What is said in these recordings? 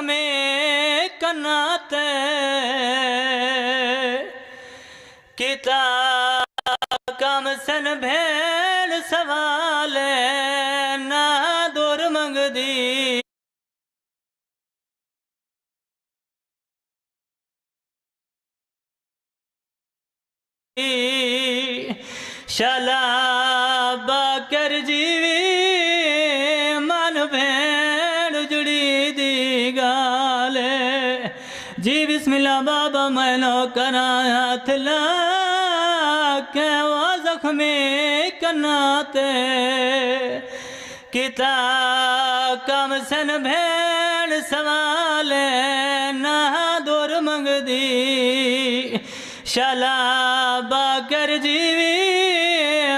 जख्मे कन्नाते किता कम सन भेड़ सवाले ना दूर मंगदी शलाबा कर जीवी मन भेड़ जुड़ी दी गाले जी बिस्मिल्लाह बाबा मैनो करा हाथ ला के वो जख्मी कन्नाते किता कम सन भेड़ सवाले ना दूर मंगदी शलाबा कर जीवी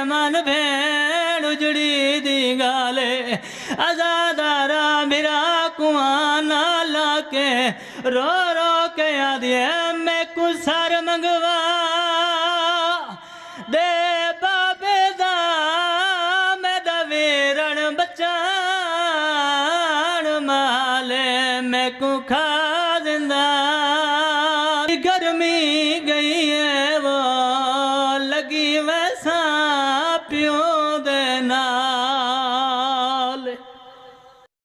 मन भेड़ उजड़ी दी गाले आजादारा मेरा कुआं ना लाके रो रो के आदिए मैं कुछ सर मंगवा